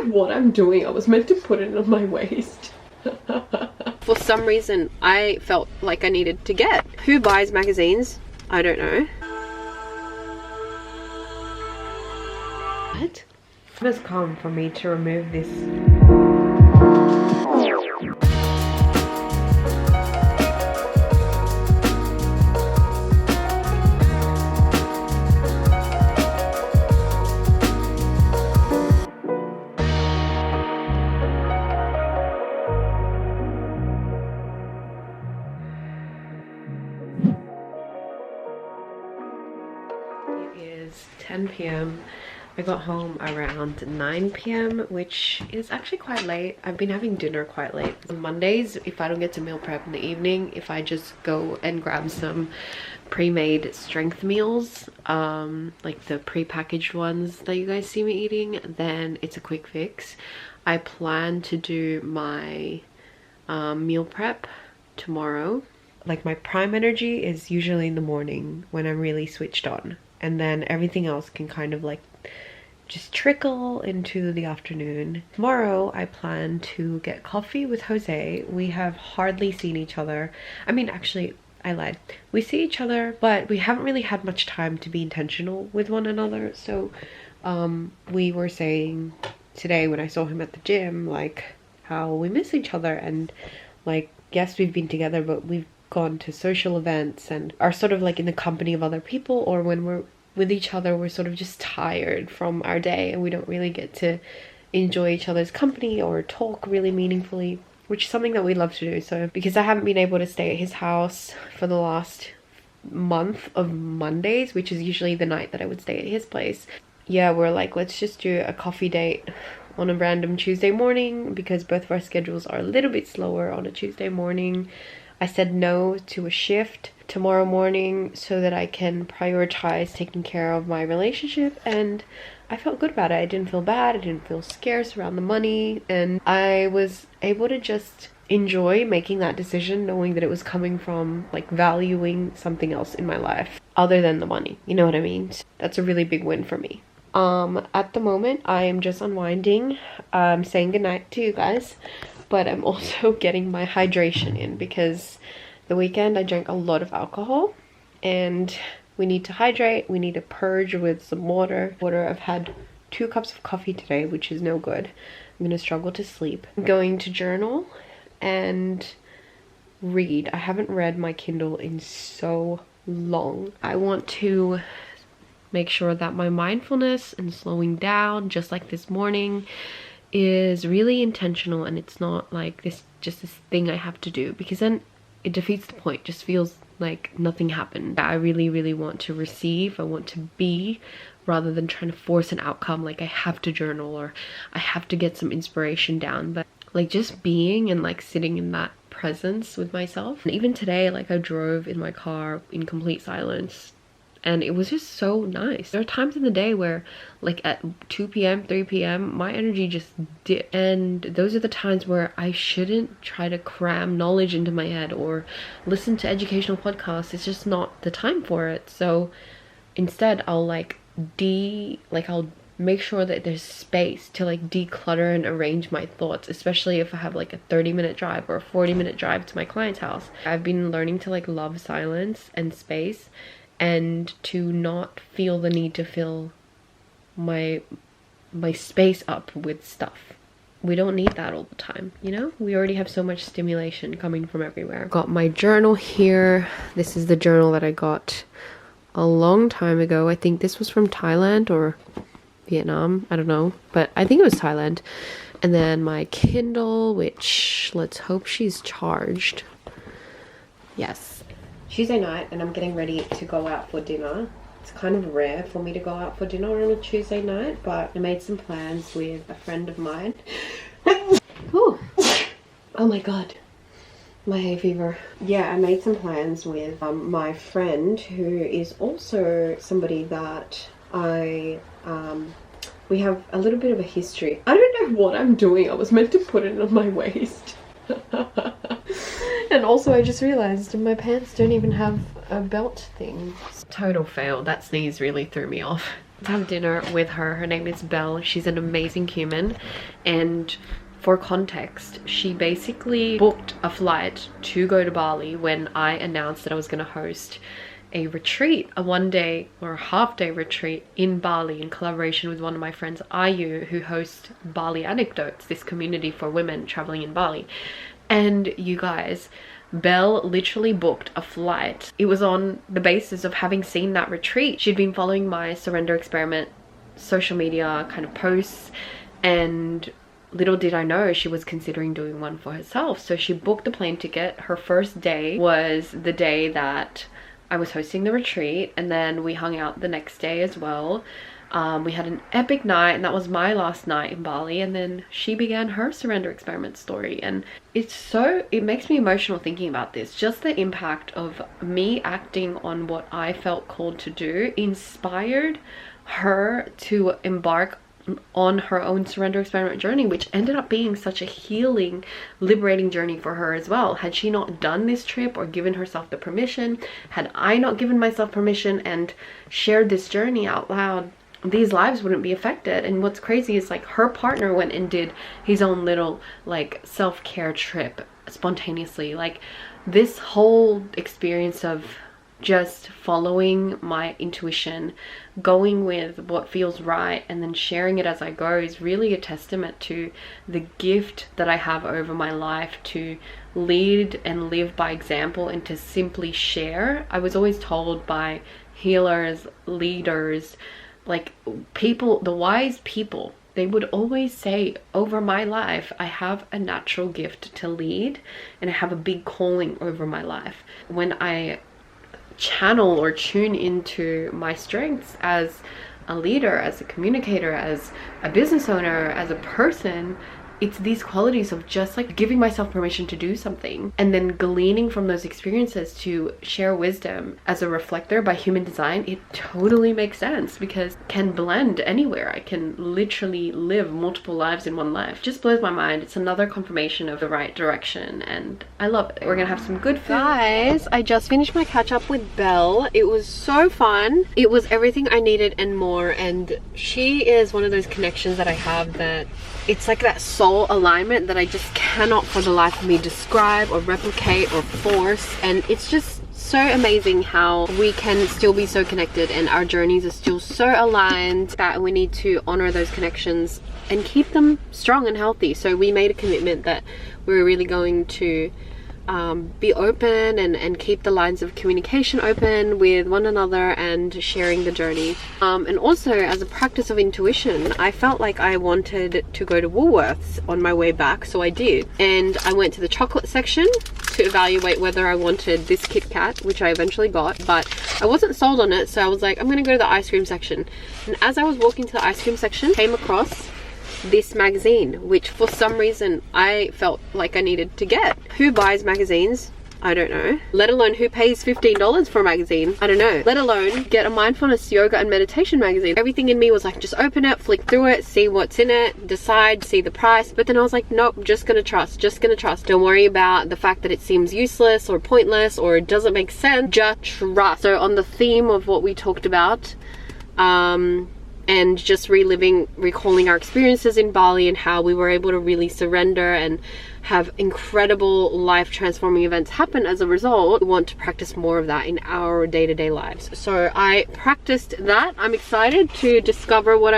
know what I'm doing. I was meant to put it on my waist. For some reason, I felt like I needed to get. Who buys magazines? I don't know. What? It has come for me to remove this. It is 10 p.m. I got home around 9 p.m, which is actually quite late. I've been having dinner quite late. On Mondays, if I don't get to meal prep in the evening, if I just go and grab some pre-made strength meals, like the pre-packaged ones that you guys see me eating, then it's a quick fix. I plan to do my meal prep tomorrow. Like my prime energy is usually in the morning when I'm really switched on, and then everything else can kind of like just trickle into the afternoon. Tomorrow I plan to get coffee with Jose. We have hardly seen each other. I mean, actually I lied. We see each other, but we haven't really had much time to be intentional with one another. So we were saying today when I saw him at the gym, like how we miss each other, and like, yes, we've been together, but we've gone to social events and are sort of like in the company of other people, or when we're with each other, we're sort of just tired from our day and we don't really get to enjoy each other's company or talk really meaningfully, which is something that we love to do. So because I haven't been able to stay at his house for the last month of Mondays, which is usually the night that I would stay at his place, yeah, we're like, let's just do a coffee date on a random Tuesday morning, because both of our schedules are a little bit slower on a Tuesday morning. I said no to a shift tomorrow morning so that I can prioritize taking care of my relationship, and I felt good about it. I didn't feel bad, I didn't feel scarce around the money, and I was able to just enjoy making that decision, knowing that it was coming from like valuing something else in my life other than the money. You know what I mean? That's a really big win for me. At the moment I am just unwinding, saying goodnight to you guys, but I'm also getting my hydration in, because the weekend I drank a lot of alcohol and we need to hydrate. We need to purge with some water. I've had 2 cups of coffee today, which is no good. I'm gonna struggle to sleep. I'm going to journal and read. I haven't read my Kindle in so long. I want to make sure that my mindfulness and slowing down, just like this morning, is really intentional, and it's not like this thing I have to do, because then it defeats the point. It just feels like nothing happened. I really want to receive. I want to be, rather than trying to force an outcome, like I have to journal or I have to get some inspiration down. But like just being and like sitting in that presence with myself. And even today, like I drove in my car in complete silence, and it was just so nice. There are times in the day where like at 2 p.m, 3 p.m, my energy just dipped. And those are the times where I shouldn't try to cram knowledge into my head or listen to educational podcasts. It's just not the time for it. So instead I'll I'll make sure that there's space to like declutter and arrange my thoughts, especially if I have like a 30-minute drive or a 40-minute drive to my client's house. I've been learning to like love silence and space, and to not feel the need to fill my space up with stuff. We don't need that all the time, you know? We already have so much stimulation coming from everywhere. Got my journal here. This is the journal that I got a long time ago. I think this was from Thailand or Vietnam, I don't know, but I think it was Thailand. And then my Kindle, which let's hope she's charged. Yes. Tuesday night, and I'm getting ready to go out for dinner. It's kind of rare for me to go out for dinner on a Tuesday night, but I made some plans with a friend of mine. Ooh. Oh my god, my hay fever. Yeah, I made some plans with my friend, who is also somebody that we have a little bit of a history. I don't know what I'm doing. I was meant to put it on my waist. And also I just realized my pants don't even have a belt thing. Total fail. That sneeze really threw me off. to have dinner with her. Her name is Belle. She's an amazing human, and for context, she basically booked a flight to go to Bali when I announced that I was going to host a retreat, a one-day or a half-day retreat in Bali in collaboration with one of my friends, Ayu, who hosts Bali Anecdotes, this community for women traveling in Bali. And you guys, Belle literally booked a flight. It was on the basis of having seen that retreat. She'd been following my Surrender Experiment social media kind of posts, and little did I know she was considering doing one for herself. So she booked a plane ticket. Her first day was the day that I was hosting the retreat, and then we hung out the next day as well. We had an epic night, and that was my last night in Bali. And then she began her Surrender Experiment story, and it makes me emotional thinking about this. Just the impact of me acting on what I felt called to do inspired her to embark on her own Surrender Experiment journey, which ended up being such a healing, liberating journey for her as well. Had she not done this trip or given herself the permission, had I not given myself permission and shared this journey out loud, these lives wouldn't be affected. And what's crazy is, like, her partner went and did his own little like self-care trip spontaneously. Like, this whole experience of just following my intuition, going with what feels right, and then sharing it as I go is really a testament to the gift that I have over my life to lead and live by example and to simply share. I was always told by healers, leaders, like people, the wise people, they would always say over my life, I have a natural gift to lead and I have a big calling over my life. When I channel or tune into my strengths as a leader, as a communicator, as a business owner, as a person, it's these qualities of just like giving myself permission to do something and then gleaning from those experiences to share wisdom as a reflector by human design. It totally makes sense because it can blend anywhere. I can literally live multiple lives in one life. It just blows my mind. It's another confirmation of the right direction, and I love it. We're gonna have some good food. Guys, I just finished my catch up with Belle. It was so fun. It was everything I needed and more, and she is one of those connections that I have that it's like that soul alignment that I just cannot for the life of me describe or replicate or force. And it's just so amazing how we can still be so connected and our journeys are still so aligned that we need to honor those connections and keep them strong and healthy. So we made a commitment that we were really going to be open and keep the lines of communication open with one another and sharing the journey. And also, as a practice of intuition, I felt like I wanted to go to Woolworths on my way back, so I did. And I went to the chocolate section to evaluate whether I wanted this Kit Kat, which I eventually got, but I wasn't sold on it, so I was like, I'm gonna go to the ice cream section. And as I was walking to the ice cream section, I came across this magazine, which for some reason I felt like I needed to get. Who buys magazines? I don't know. Let alone who pays $15 for a magazine? I don't know. Let alone get a mindfulness, yoga and meditation magazine. Everything in me was like, just open it, flick through it, see what's in it, decide, see the price. But then I was like, nope, just gonna trust. Don't worry about the fact that it seems useless or pointless or it doesn't make sense. Just trust. So on the theme of what we talked about, and just recalling our experiences in Bali and how we were able to really surrender and have incredible life transforming events happen as a result. We want to practice more of that in our day-to-day lives. So I practiced that. I'm excited to discover what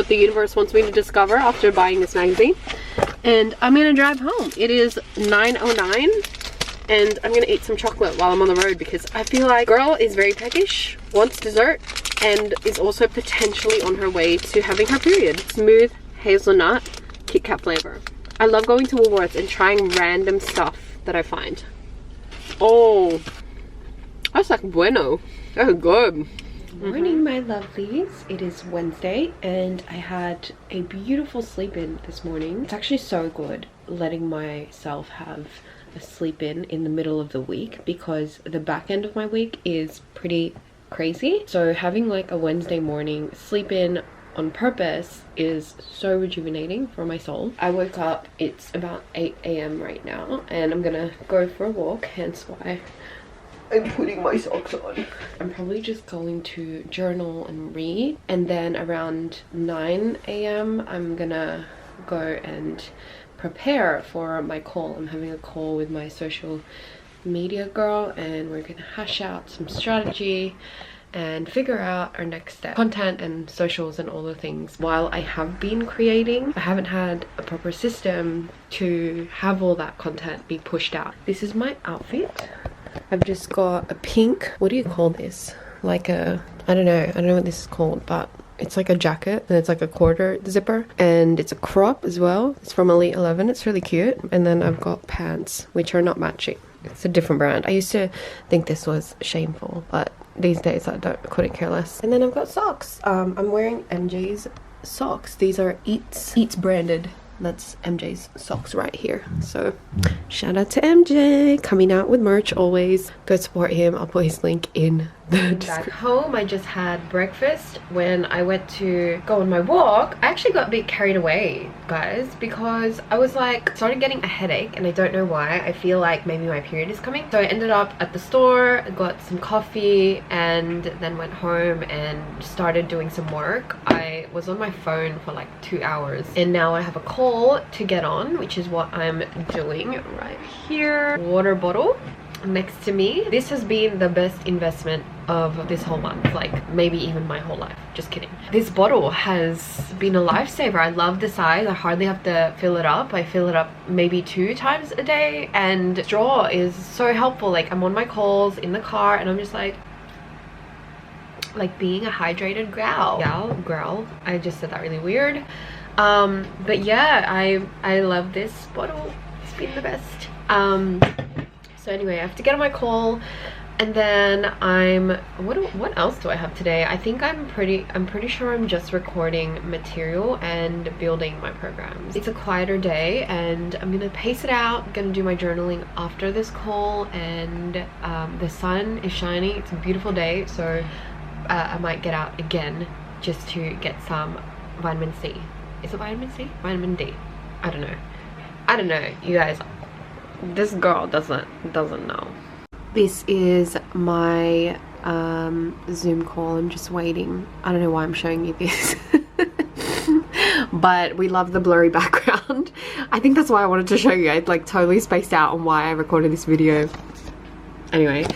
the universe wants me to discover after buying this magazine. And I'm gonna drive home. It is 9:09 and I'm gonna eat some chocolate while I'm on the road because I feel like girl is very peckish, wants dessert, and is also potentially on her way to having her period. Smooth hazelnut Kit Kat flavor. I love going to Woolworths and trying random stuff that I find. Oh, that's like bueno. That's good. Morning, my lovelies. It is Wednesday and I had a beautiful sleep in this morning. It's actually so good letting myself have a sleep in the middle of the week because the back end of my week is pretty crazy. So having like a Wednesday morning sleep in on purpose is so rejuvenating for my soul. I woke up, it's about 8 a.m. right now, and I'm gonna go for a walk, hence why I'm putting my socks on. I'm probably just going to journal and read, and then around 9 a.m. I'm gonna go and prepare for my call. I'm having a call with my social media girl, and we're gonna hash out some strategy and figure out our next step, content and socials and all the things. While I have been creating, I haven't had a proper system to have all that content be pushed out. This is my outfit. I've just got a pink, what do you call this? Like a, I don't know what this is called, but it's like a jacket and it's like a quarter zipper, and it's a crop as well. It's from Elite 11. It's really cute. And then I've got pants which are not matching. It's a different brand. I used to think this was shameful, but these days I couldn't care less. And then I've got socks. I'm wearing MJ's socks. These are Eats branded. That's MJ's socks right here. So shout out to MJ, coming out with merch always. Go support him. I'll put his link in the description. Back home, I just had breakfast. When I went to go on my walk, I actually got a bit carried away, guys, because I was like, started getting a headache, and I don't know why. I feel like maybe my period is coming. So I ended up at the store, got some coffee, and then went home and started doing some work. I was on my phone for like 2 hours, and now I have a call to get on, which is what I'm doing right here. Water bottle next to me. This has been the best investment of this whole month, like maybe even my whole life. Just kidding. This bottle has been a lifesaver. I love the size. I hardly have to fill it up. I fill it up maybe 2 times a day, and straw is so helpful. Like, I'm on my calls in the car and I'm just like being a hydrated growl. I just said that really weird. But yeah, I love this bottle. It's been the best. So anyway, I have to get on my call, and then what else do I have today? I think I'm pretty sure I'm just recording material and building my programs. It's a quieter day, and I'm gonna pace it out. I'm gonna do my journaling after this call, and the sun is shining. It's a beautiful day, so I might get out again just to get some vitamin C. Is it vitamin C? Vitamin D? I don't know, you guys. This girl doesn't know. This is my Zoom call. I'm just waiting. I don't know why I'm showing you this. But we love the blurry background. I think that's why I wanted to show you. I like totally spaced out on why I recorded this video. Anyway,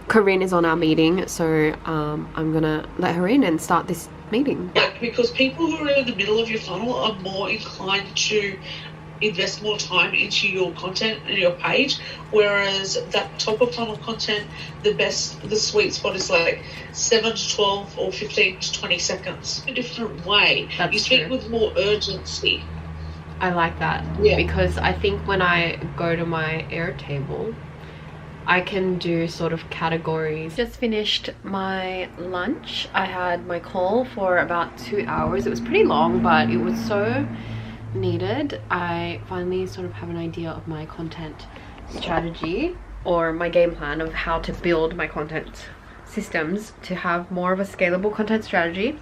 Corinne is on our meeting, so I'm gonna let her in and start this meeting. Because people who are in the middle of your funnel are more inclined to invest more time into your content and your page, whereas that top of funnel content, the sweet spot is like 7 to 12 or 15 to 20 seconds. A different way. That's you speak true. with more urgency. I like that. Yeah. Because I think when I go to my Airtable, I can do sort of categories. Just finished my lunch. I had my call for about 2 hours. It was pretty long, but it was so needed. I finally sort of have an idea of my content strategy, or my game plan of how to build my content systems to have more of a scalable content strategy.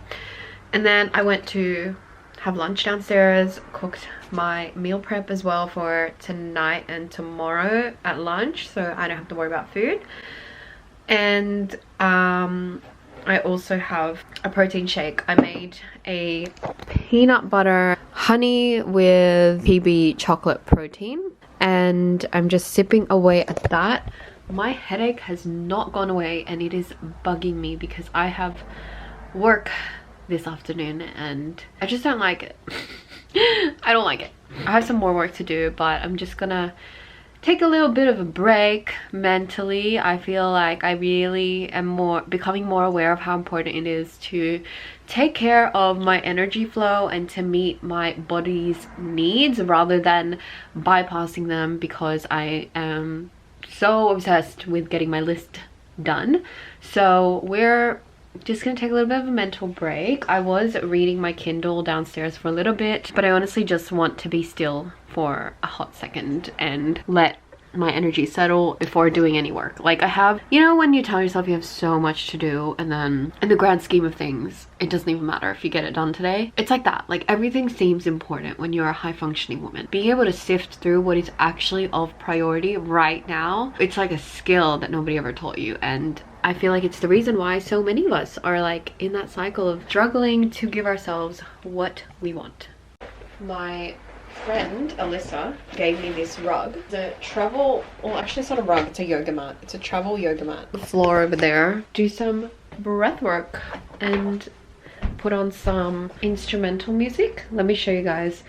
And then I went to have lunch downstairs, cooked my meal prep as well for tonight and tomorrow at lunch, so I don't have to worry about food. And I also have a protein shake. I made a peanut butter honey with PB chocolate protein, and I'm just sipping away at that. My headache has not gone away, and it is bugging me because I have work this afternoon and I just don't like it. I don't like it. I have some more work to do, but I'm just gonna take a little bit of a break mentally. I feel like I really am becoming more aware of how important it is to take care of my energy flow and to meet my body's needs rather than bypassing them because I am so obsessed with getting my list done. So we're just gonna take a little bit of a mental break. I was reading my Kindle downstairs for a little bit, but I honestly just want to be still for a hot second and let my energy settle before doing any work. Like I have, you know, when you tell yourself you have so much to do and then in the grand scheme of things it doesn't even matter if you get it done today. It's like that. Like everything seems important when you're a high functioning woman. Being able to sift through what is actually of priority right now, it's like a skill that nobody ever taught you. And I feel like it's the reason why so many of us are like in that cycle of struggling to give ourselves what we want. My friend Alyssa gave me this rug. The travel, well actually it's not a rug, it's a yoga mat. It's a travel yoga mat. The floor over there. Do some breath work and put on some instrumental music. Let me show you guys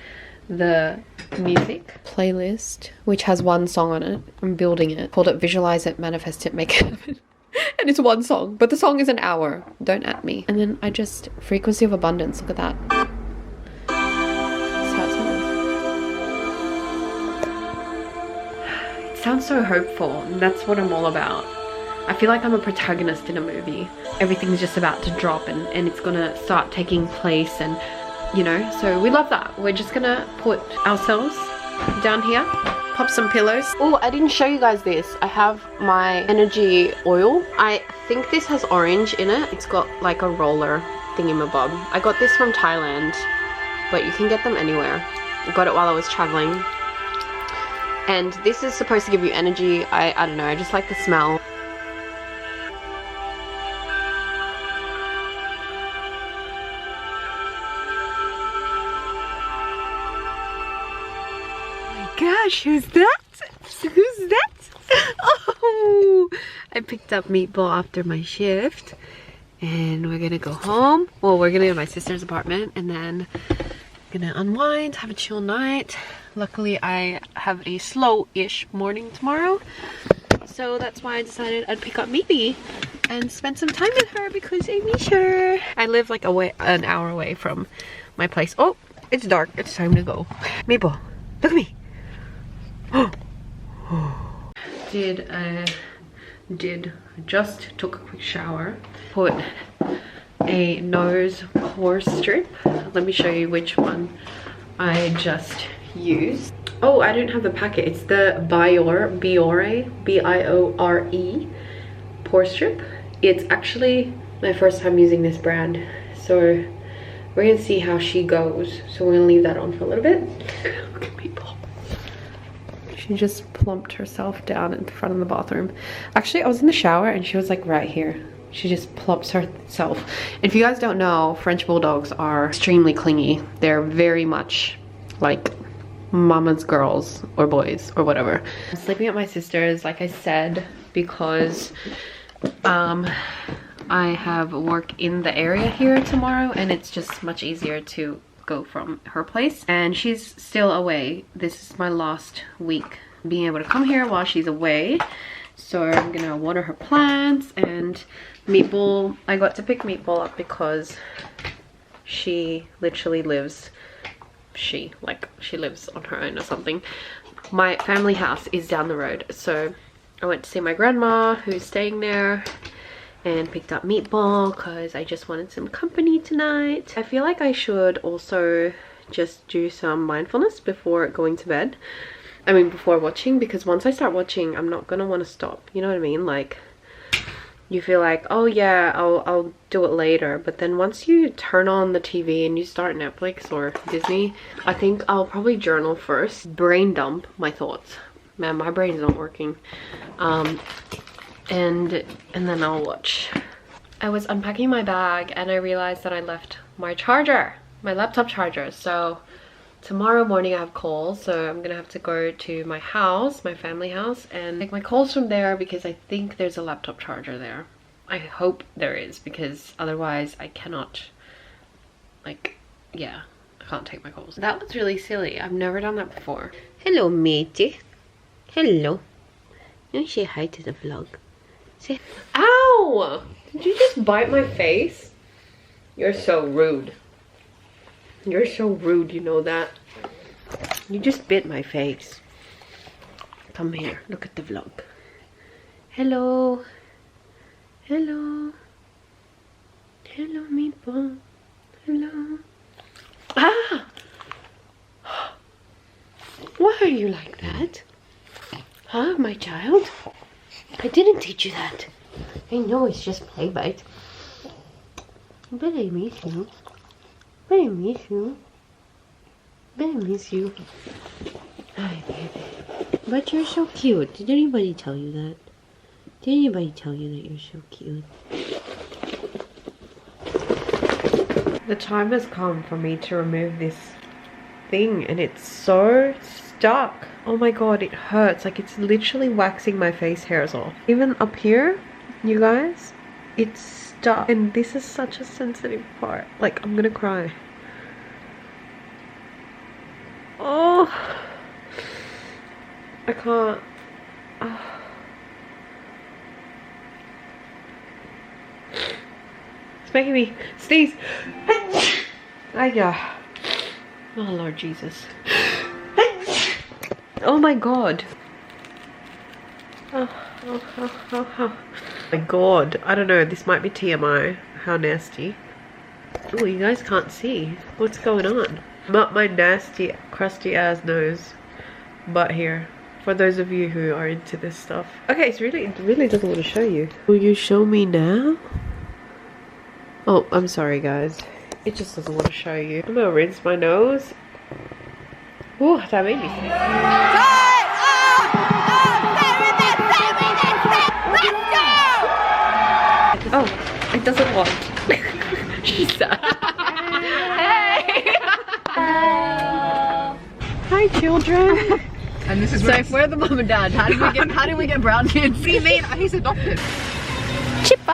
the music playlist, which has one song on it. I'm building it. Called it Visualize It, Manifest It, Make It Happen. And it's one song, but the song is an hour. Don't at me. And then I just, frequency of abundance, look at that. Sounds so hopeful, and that's what I'm all about. I feel like I'm a protagonist in a movie. Everything's just about to drop and it's gonna start taking place, and you know, so we love that. We're just gonna put ourselves down here, pop some pillows. Oh, I didn't show you guys this. I have my energy oil. I think this has orange in it. It's got like a roller thingamabob. I got this from Thailand, but you can get them anywhere. I got it while I was traveling. And this is supposed to give you energy. I don't know, I just like the smell. Oh my gosh, who's that? Who's that? Oh, I picked up Meatball after my shift. And we're gonna go home. Well, we're gonna go to my sister's apartment and then gonna unwind, have a chill night. Luckily I have a slow-ish morning tomorrow, so that's why I decided I'd pick up Meaty and spend some time with her because I miss her. I live like an hour away from my place. Oh, it's dark, it's time to go. Meatball, look at me. Just took a quick shower, put a nose pore strip. Let me show you which one I just used. Oh, I didn't have the packet. It's the Biore, B-I-O-R-E pore strip. It's actually my first time using this brand, so we're gonna see how she goes. So we're gonna leave that on for a little bit. Look at people. She just plumped herself down in front of the bathroom. Actually, I was in the shower and she was like right here. She just plumps herself. And if you guys don't know, French bulldogs are extremely clingy. They're very much like mama's girls or boys or whatever. I'm sleeping at my sister's, like I said, because I have work in the area here tomorrow and it's just much easier to go from her place. And she's still away. This is my last week being able to come here while she's away. So I'm gonna water her plants. And Meatball, I got to pick Meatball up because she literally lives, she lives on her own or something. My family house is down the road, so I went to see my grandma who's staying there and picked up Meatball because I just wanted some company tonight. I feel like I should also just do some mindfulness before going to bed. I mean before watching, because once I start watching I'm not gonna want to stop, you know what I mean? Like you feel like, oh yeah, I'll do it later, but then once you turn on the TV and you start Netflix or Disney, I think I'll probably journal first, brain dump my thoughts. Man, my brain's not working. And then I'll watch. I was unpacking my bag and I realized that I left my charger, my laptop charger. So tomorrow morning I have calls, so I'm gonna have to go to my house, my family house, and take my calls from there because I think there's a laptop charger there. I hope there is, because otherwise I cannot, like, yeah, I can't take my calls. That was really silly. I've never done that before. Hello, Meaty. Hello. You say hi to the vlog. Say, ow! Did you just bite my face? You're so rude. You're so rude, you know that? You just bit my face. Come here, look at the vlog. Hello. Hello. Hello, Meatball. Hello. Ah! Why are you like that? Huh, my child? I didn't teach you that. I know it's just play bite. But I miss you. But I miss you. But I miss you. Hi, baby. But you're so cute. Did anybody tell you that? Did anybody tell you that you're so cute? The time has come for me to remove this thing and it's so stuck. Oh my god, it hurts. Like it's literally waxing my face hairs off. Even up here, you guys, it's stuck. And this is such a sensitive part. Like I'm gonna cry. Oh, I can't. Oh. It's making me sneeze. Oh Lord Jesus. Oh my god. Oh my god. I don't know, this might be TMI. How nasty. Oh, you guys can't see what's going on. Not my nasty crusty ass nose, but here. For those of you who are into this stuff. Okay, it really doesn't want to show you. Will you show me now? Oh, I'm sorry guys. It just doesn't want to show you. I'm gonna rinse my nose. Oh, that made me sick. Oh, it doesn't want. She's sad. Hey! Hi children. And this is So if we're the mom and dad, how did we get brown kids? See, mate, he's adopted. Chippa.